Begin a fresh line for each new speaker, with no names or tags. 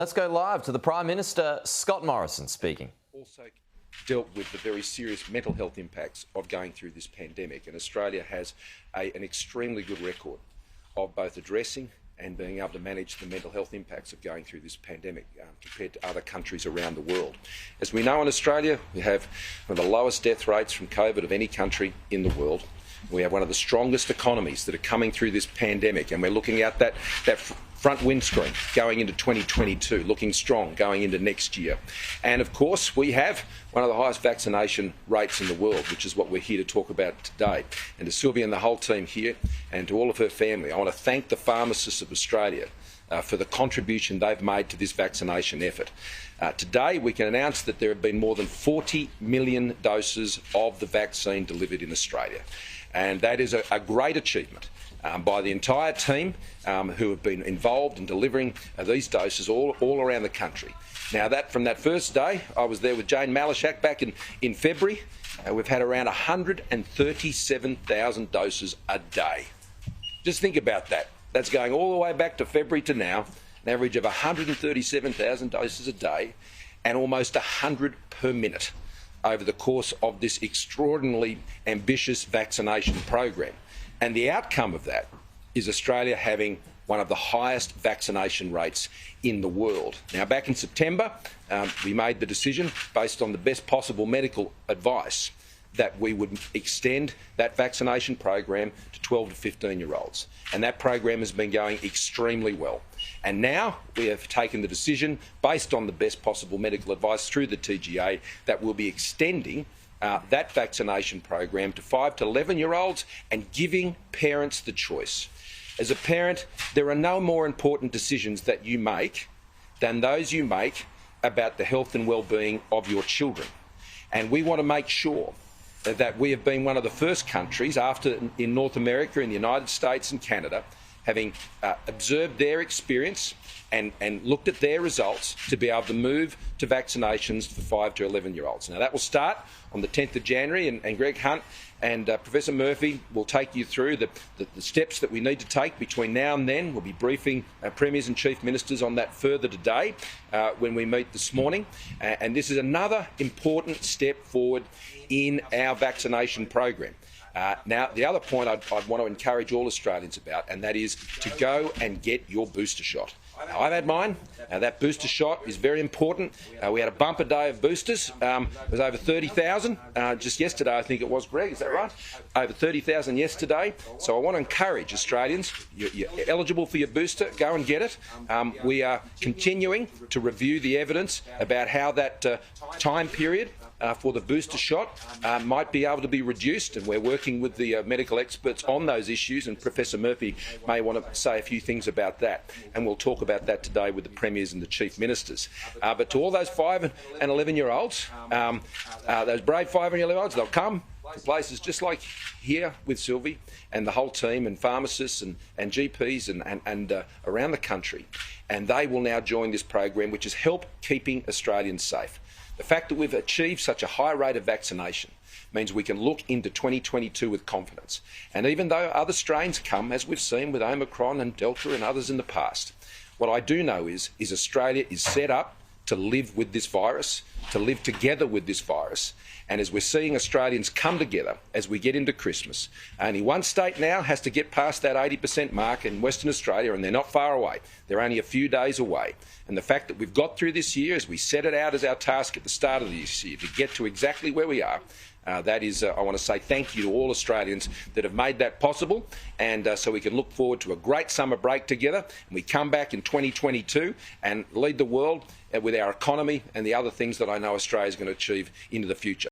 Let's go live to the Prime Minister, Scott Morrison, speaking.
Also dealt with the very serious mental health impacts of going through this pandemic, and Australia has an extremely good record of both addressing and being able to manage the mental health impacts of going through this pandemic compared to other countries around the world. As we know, in Australia, we have one of the lowest death rates from COVID of any country in the world. We have one of the strongest economies that are coming through this pandemic, and we're looking at that front windscreen going into 2022, looking strong going into next year. And of course, we have one of the highest vaccination rates in the world, which is what we're here to talk about today. And to Sylvia and the whole team here, and to all of her family, I want to thank the pharmacists of Australia for the contribution they've made to this vaccination effort. Today, we can announce that there have been more than 40 million doses of the vaccine delivered in Australia. And that is a great achievement by the entire team who have been involved in delivering these doses all around the country. Now, from that first day, I was there with Jane Malishak back in February. We've had around 137,000 doses a day. Just think about that. That's going all the way back to February to now, an average of 137,000 doses a day and almost 100 per minute over the course of this extraordinarily ambitious vaccination program. And the outcome of that is Australia having one of the highest vaccination rates in the world. Now, back in September, we made the decision, based on the best possible medical advice, that we would extend that vaccination program to 12 to 15-year-olds. And that program has been going extremely well. And now we have taken the decision, based on the best possible medical advice through the TGA, that we'll be extending that vaccination program to 5 to 11-year-olds and giving parents the choice. As a parent, there are no more important decisions that you make than those you make about the health and well-being of your children. And we want to make sure that we have been one of the first countries in North America, in the United States and Canada, having observed their experience and looked at their results, to be able to move to vaccinations for 5 to 11-year-olds. Now, that will start on the 10th of January, and Greg Hunt and Professor Murphy will take you through the steps that we need to take between now and then. We'll be briefing Premiers and Chief Ministers on that further today when we meet this morning. And this is another important step forward in our vaccination program. Now, the other point I'd want to encourage all Australians about, and that is to go and get your booster shot. Now, I've had mine. That booster shot is very important. We had a bumper day of boosters. It was over 30,000 just yesterday, I think it was, Greg, is that right? Over 30,000 yesterday. So I want to encourage Australians, you're eligible for your booster, go and get it. We are continuing to review the evidence about how that time period for the booster shot might be able to be reduced, and we're working with the medical experts on those issues, and Professor Murphy may want to say a few things about that, and we'll talk about that today with the Premiers and the Chief Ministers. But to all those 5 and 11-year-olds, those brave 5 and 11-year-olds, they'll come to places just like here with Sylvie and the whole team, and pharmacists and GPs and around the country, and they will now join this program, which is help keeping Australians safe. The fact that we've achieved such a high rate of vaccination means we can look into 2022 with confidence. And even though other strains come, as we've seen with Omicron and Delta and others in the past, what I do know is Australia is set up to live with this virus, to live together with this virus. And as we're seeing Australians come together as we get into Christmas, only one state now has to get past that 80% mark in Western Australia, and they're not far away. They're only a few days away. And the fact that we've got through this year, as we set it out as our task at the start of this year, to get to exactly where we are, that is, I want to say thank you to all Australians that have made that possible, and so we can look forward to a great summer break together, and we come back in 2022 and lead the world with our economy and the other things that I know Australia is going to achieve into the future.